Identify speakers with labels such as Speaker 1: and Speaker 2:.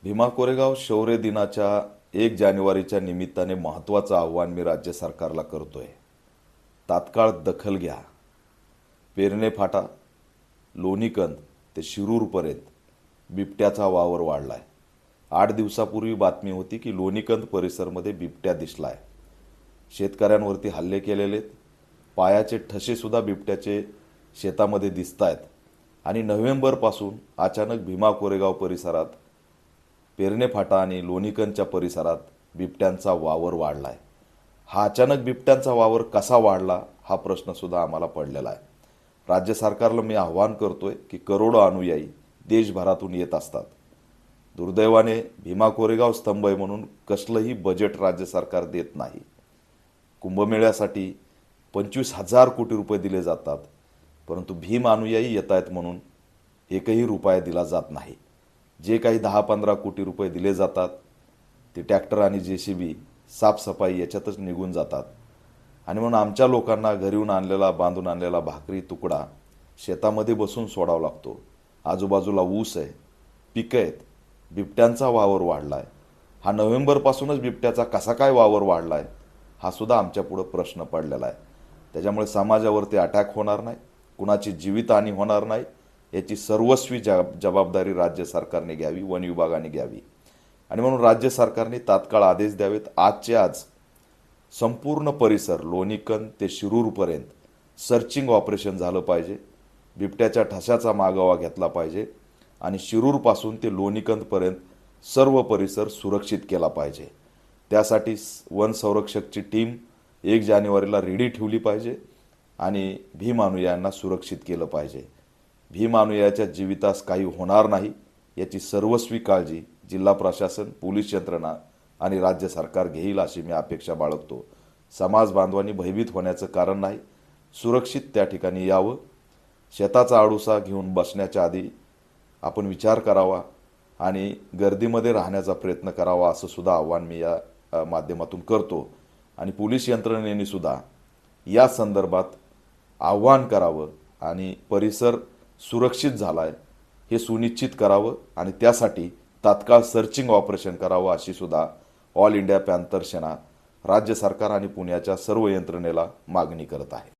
Speaker 1: भीमा कोरेगाव शौर्य दिनाच्या 1 जानेवारीच्या निमित्ताने महत्त्वाचं आव्हान मी राज्य सरकारला करतोय. तात्काळ दखल घ्या. पेरणे फाटा, लोणीकंद ते शिरूरपर्यंत बिबट्याचा वावर वाढलाय. 8 दिवसापूर्वी बातमी होती की लोणीकंद परिसरमध्ये बिबट्या दिसलाय. शेतकऱ्यांवरती हल्ले केलेले, पायाचे ठसे सुद्धा बिबट्याचे शेतामध्ये दिसतायत. आणि नोव्हेंबरपासून अचानक भीमा कोरेगाव परिसरात, पेरणे फाटा आणि लोणीकंदच्या परिसरात बिबट्यांचा वावर वाढलाय. हा अचानक बिबट्यांचा वावर कसा वाढला हा प्रश्न सुद्धा आम्हाला पडलेला आहे. राज्य सरकारला मी आव्हान करतोय की करोडो अनुयायी देशभरातून येत असतात. दुर्दैवाने भीमा कोरेगाव स्तंभ आहे म्हणून कसलंही बजेट राज्य सरकार देत नाही. कुंभमेळ्यासाठी 25,000 कोटी रुपये दिले जातात, परंतु भीम अनुयायी येत आहेत म्हणून एकही रुपया दिला जात नाही. जे काही 10-15 कोटी रुपये दिले जातात ते ट्रॅक्टर आणि JCB साफसफाई याच्यातच निघून जातात. आणि म्हणून आमच्या लोकांना घरीहून आणलेला, बांधून आणलेला भाकरी तुकडा शेतामध्ये बसून सोडावा लागतो. आजूबाजूला ऊस आहे, पिकं आहेत. बिबट्यांचा वावर वाढलाय. हा नोव्हेंबरपासूनच बिबट्याचा कसा काय वावर वाढलाय हा सुद्धा आमच्यापुढं प्रश्न पडलेला आहे. त्याच्यामुळे समाजावरती अटॅक होणार नाही, कुणाची जीवितहानी होणार नाही, याची सर्वस्वी जबाबदारी राज्य सरकारने घ्यावी, वन विभागाने घ्यावी. आणि म्हणून राज्य सरकारने तात्काळ आदेश द्यावेत. आजचे आज संपूर्ण परिसर लोणीकंद ते शिरूरपर्यंत सर्चिंग ऑपरेशन झालं पाहिजे. बिबट्याच्या ठशाचा मागोवा घेतला पाहिजे आणि शिरूरपासून ते लोणीकंदपर्यंत सर्व परिसर सुरक्षित केला पाहिजे. त्यासाठी वन संरक्षकची टीम 1 जानेवारीला रेडी ठेवली पाहिजे आणि भीम अनुयायांना सुरक्षित केलं पाहिजे. भीम अनुयायाच्या जीवितास काही होणार नाही याची सर्वस्वी काळजी जिल्हा प्रशासन, पोलीस यंत्रणा आणि राज्य सरकार घेईल अशी मी अपेक्षा बाळगतो. समाज बांधवांनी भयभीत होण्याचं कारण नाही. सुरक्षित त्या ठिकाणी यावं. शेताचा आडुसा घेऊन बसण्याच्या आधी आपण विचार करावा आणि गर्दीमध्ये राहण्याचा प्रयत्न करावा असं सुद्धा आव्हान मी या माध्यमातून करतो. आणि पोलीस यंत्रणेने सुद्धा या संदर्भात आव्हान करावं आणि परिसर सुरक्षित झालाय हे सुनिश्चित करावं आणि त्यासाठी तात्काळ सर्चिंग ऑपरेशन करावं अशी सुद्धा ऑल इंडिया पॅंथर सेना राज्य सरकार आणि पुण्याच्या सर्व यंत्रणेला मागणी करत आहे.